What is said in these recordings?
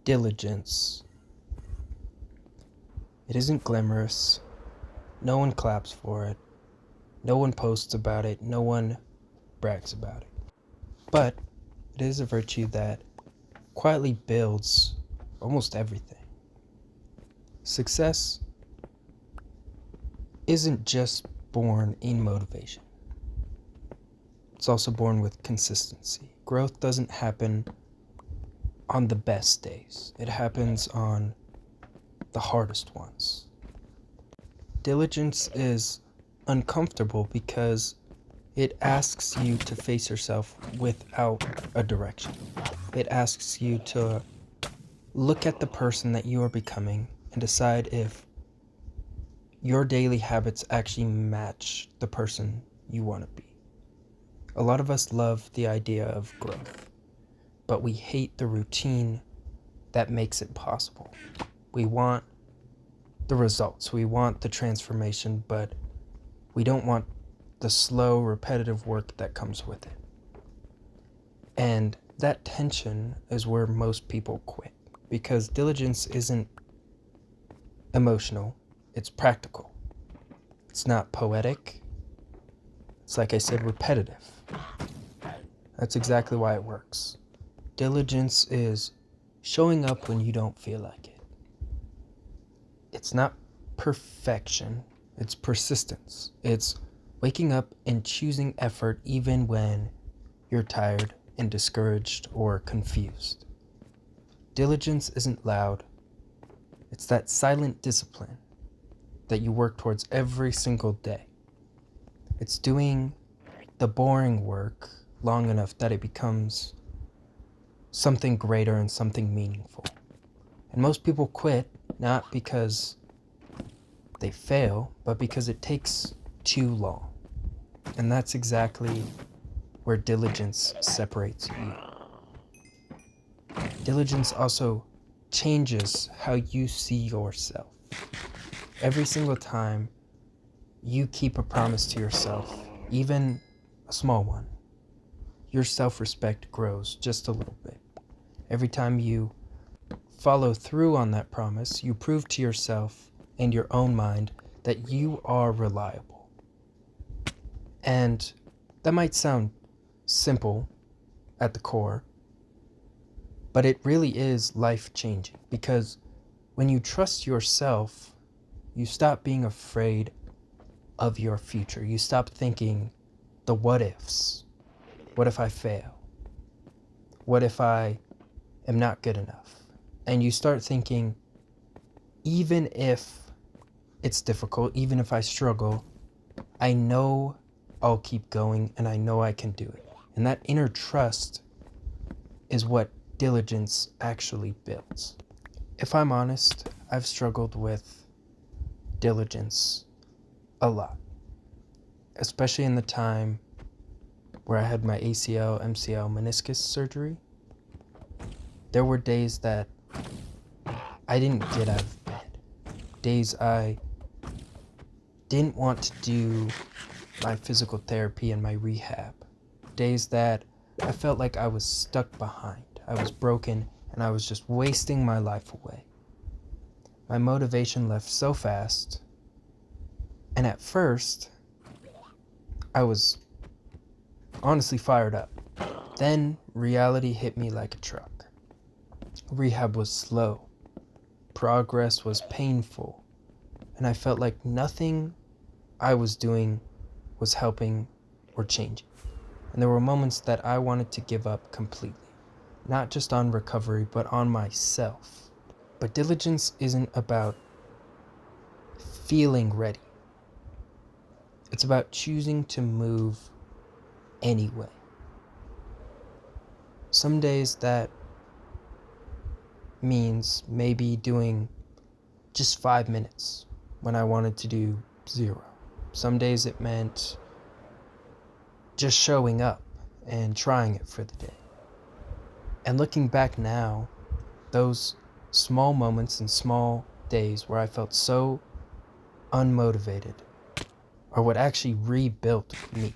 Diligence. It isn't glamorous. No one claps for it. No one posts about it. No one brags about it. But it is a virtue that quietly builds almost everything. Success isn't just born in motivation. It's also born with consistency. Growth doesn't happen on the best days. It happens on the hardest ones. Diligence is uncomfortable because it asks you to face yourself without a direction. It asks you to look at the person that you are becoming and decide if your daily habits actually match the person you want to be. A lot of us love the idea of growth, but we hate the routine that makes it possible. We want the results, we want the transformation, but we don't want the slow, repetitive work that comes with it. And that tension is where most people quit, because diligence isn't emotional, it's practical. It's not poetic. It's, like I said, repetitive. That's exactly why it works. Diligence is showing up when you don't feel like it. It's not perfection, it's persistence. It's waking up and choosing effort even when you're tired and discouraged or confused. Diligence isn't loud. It's that silent discipline that you work towards every single day. It's doing the boring work long enough that it becomes something greater and something meaningful. And most people quit not because they fail, but because it takes too long. And that's exactly where diligence separates you. Diligence also changes how you see yourself. Every single time you keep a promise to yourself, even a small one, your self-respect grows just a little bit. Every time you follow through on that promise, you prove to yourself and your own mind that you are reliable. And that might sound simple at the core, but it really is life-changing, because when you trust yourself, you stop being afraid of your future. You stop thinking the what ifs. What if I fail? What if I am not good enough? And you start thinking, even if it's difficult, even if I struggle, I know I'll keep going and I know I can do it. And that inner trust is what diligence actually builds. If I'm honest, I've struggled with diligence a lot, especially in the time where I had my ACL, MCL, meniscus surgery. There were days that I didn't get out of bed, days I didn't want to do my physical therapy and my rehab, days that I felt like I was stuck behind. I was broken and I was just wasting my life away. My motivation left so fast, and at first, I was honestly fired up. Then reality hit me like a truck. Rehab was slow, progress was painful, and I felt like nothing I was doing was helping or changing. And there were moments that I wanted to give up completely, not just on recovery, but on myself. But diligence isn't about feeling ready. It's about choosing to move anyway. Some days that means maybe doing just 5 minutes when I wanted to do 0. Some days it meant just showing up and trying it for the day. And looking back now, those small moments and small days where I felt so unmotivated are what actually rebuilt me.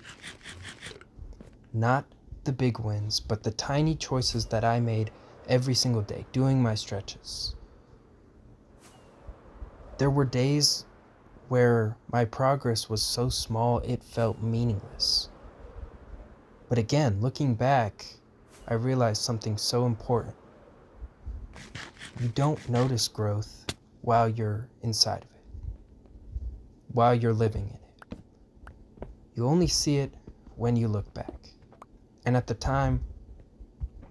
Not the big wins, but the tiny choices that I made every single day, doing my stretches. There were days where my progress was so small it felt meaningless. But again, looking back, I realized something so important. You don't notice growth while you're inside of it, while you're living in it. You only see it when you look back. And at the time,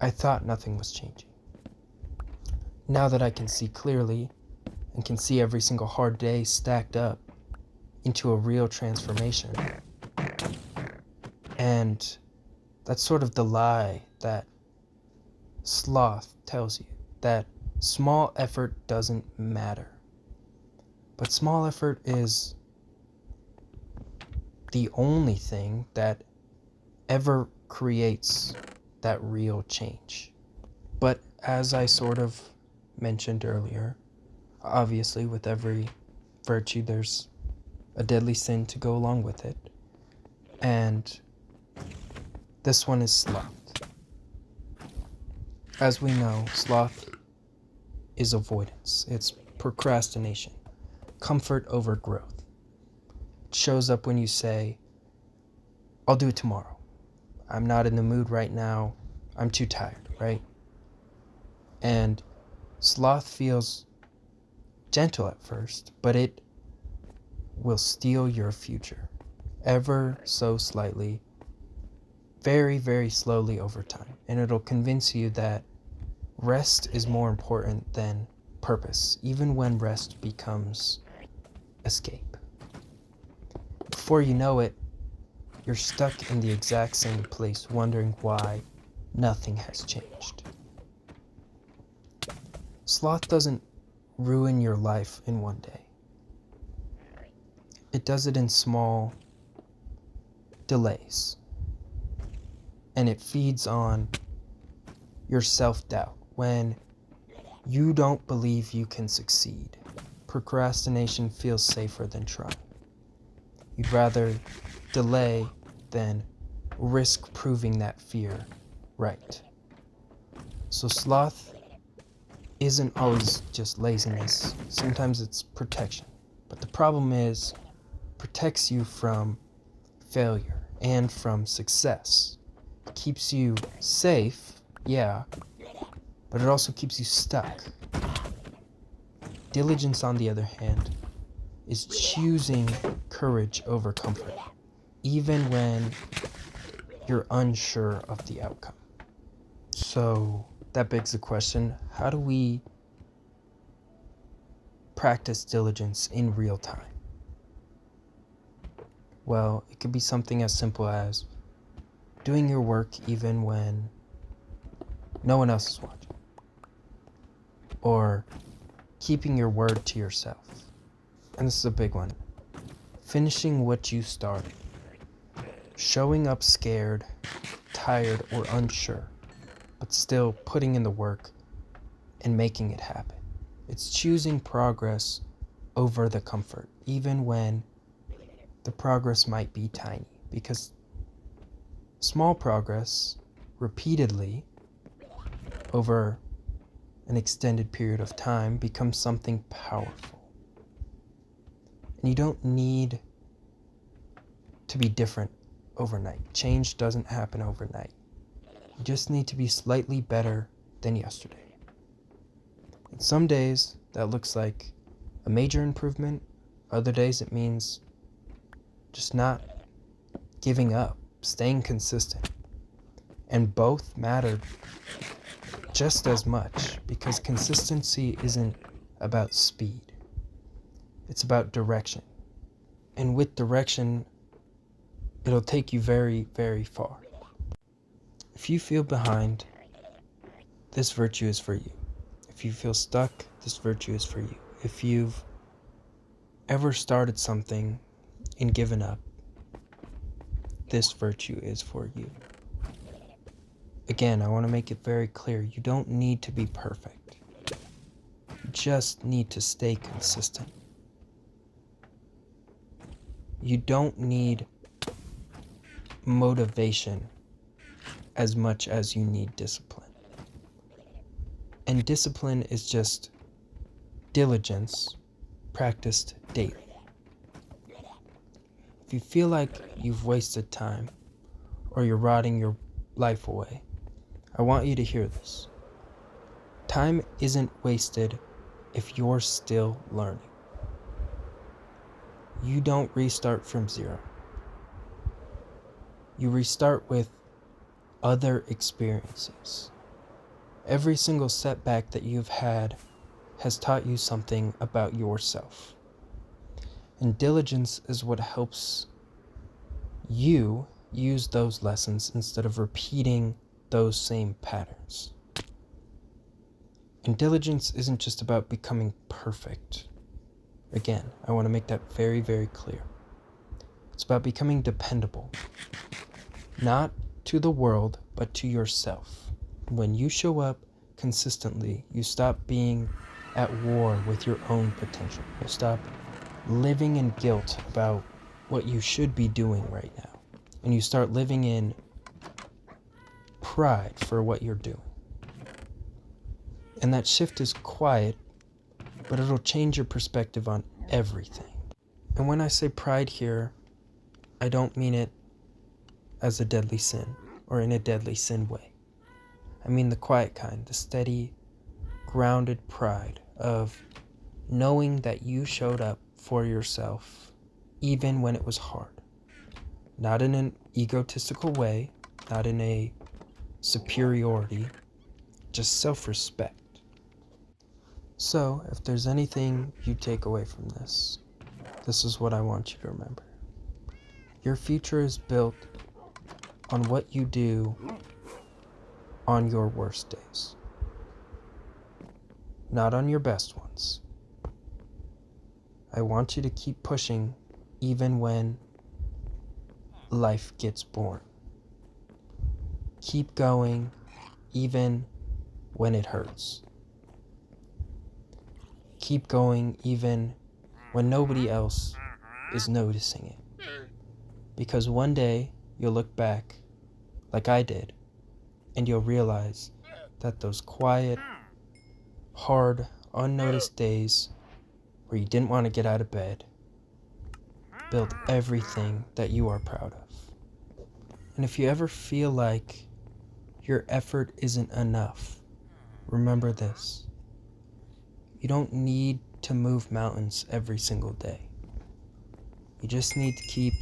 I thought nothing was changing. Now that I can see clearly and can see every single hard day stacked up into a real transformation. And that's sort of the lie that sloth tells you, that small effort doesn't matter. But small effort is the only thing that ever creates that real change. But as I sort of mentioned earlier, obviously with every virtue there's a deadly sin to go along with it. And this one is sloth. As we know, sloth is avoidance. It's procrastination, comfort over growth. It shows up when you say, I'll do it tomorrow. I'm not in the mood right now. I'm too tired, right? And sloth feels gentle at first, but it will steal your future ever so slightly, very, very slowly over time. And it'll convince you that rest is more important than purpose, even when rest becomes escape. Before you know it, you're stuck in the exact same place, wondering why nothing has changed. Sloth doesn't ruin your life in one day. It does it in small delays. And it feeds on your self-doubt when you don't believe you can succeed. Procrastination feels safer than trying. You'd rather delay than risk proving that fear right. So sloth isn't always just laziness. Sometimes it's protection. But the problem is, it protects you from failure and from success. It keeps you safe, yeah, but it also keeps you stuck. Diligence, on the other hand, is choosing courage over comfort, even when you're unsure of the outcome. So that begs the question, how do we practice diligence in real time? Well, it could be something as simple as doing your work even when no one else is watching, or keeping your word to yourself. And this is a big one. Finishing what you started. Showing up scared, tired, or unsure, but still putting in the work and making it happen. It's choosing progress over the comfort, even when the progress might be tiny, because small progress repeatedly over an extended period of time becomes something powerful. And you don't need to be different overnight. Change doesn't happen overnight. You just need to be slightly better than yesterday. And some days that looks like a major improvement. Other days it means just not giving up, staying consistent. And both matter just as much, because consistency isn't about speed. It's about direction. And with direction, it'll take you very, very far. If you feel behind, this virtue is for you. If you feel stuck, this virtue is for you. If you've ever started something and given up, this virtue is for you. Again, I want to make it very clear, you don't need to be perfect. You just need to stay consistent. You don't need motivation as much as you need discipline. And discipline is just diligence practiced daily. If you feel like you've wasted time or you're rotting your life away, I want you to hear this. Time isn't wasted if you're still learning. You don't restart from zero. You restart with other experiences. Every single setback that you've had has taught you something about yourself. And diligence is what helps you use those lessons instead of repeating those same patterns. And diligence isn't just about becoming perfect. Again, I want to make that very, very clear. It's about becoming dependable, not to the world, but to yourself. When you show up consistently, you stop being at war with your own potential. You stop living in guilt about what you should be doing right now. And you start living in pride for what you're doing. And that shift is quiet, but it'll change your perspective on everything. And when I say pride here, I don't mean it as a deadly sin or in a deadly sin way. I mean the quiet kind, the steady, grounded pride of knowing that you showed up for yourself even when it was hard. Not in an egotistical way, not in a superiority, just self-respect. So, if there's anything you take away from this, this is what I want you to remember. Your future is built on what you do on your worst days, not on your best ones. I want you to keep pushing even when life gets boring. Keep going even when it hurts. Keep going even when nobody else is noticing it. Because one day you'll look back like I did, and you'll realize that those quiet, hard, unnoticed days where you didn't want to get out of bed built everything that you are proud of. And if you ever feel like your effort isn't enough, remember this. You don't need to move mountains every single day. You just need to keep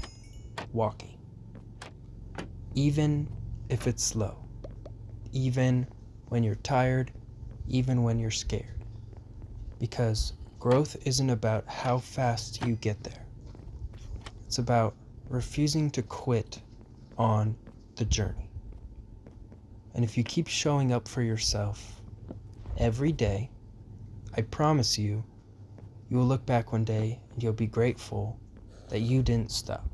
walking. Even if it's slow. Even when you're tired. Even when you're scared. Because growth isn't about how fast you get there. It's about refusing to quit on the journey. And if you keep showing up for yourself every day, I promise you, you will look back one day and you'll be grateful that you didn't stop.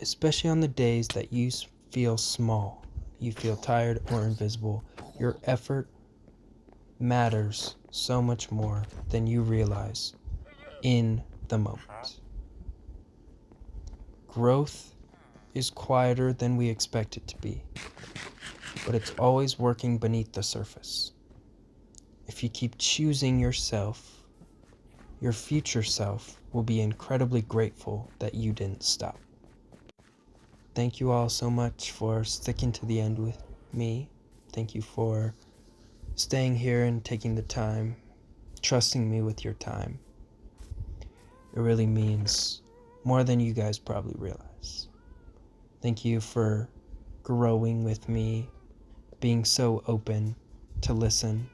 Especially on the days that you feel small, you feel tired or invisible, your effort matters so much more than you realize in the moment. Growth is quieter than we expect it to be, but it's always working beneath the surface. If you keep choosing yourself, your future self will be incredibly grateful that you didn't stop. Thank you all so much for sticking to the end with me. Thank you for staying here and taking the time, trusting me with your time. It really means more than you guys probably realize. Thank you for growing with me, being so open to listen,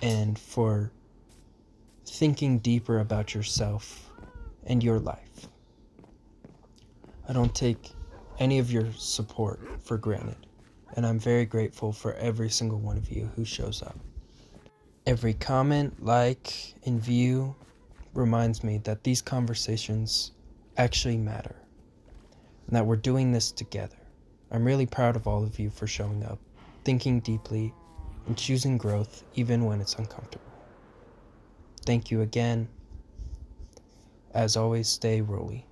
and for thinking deeper about yourself and your life. I don't take any of your support for granted, and I'm very grateful for every single one of you who shows up. Every comment, like, and view reminds me that these conversations actually matter, and that we're doing this together. I'm really proud of all of you for showing up, thinking deeply, and choosing growth even when it's uncomfortable. Thank you again. As always, stay Rohly.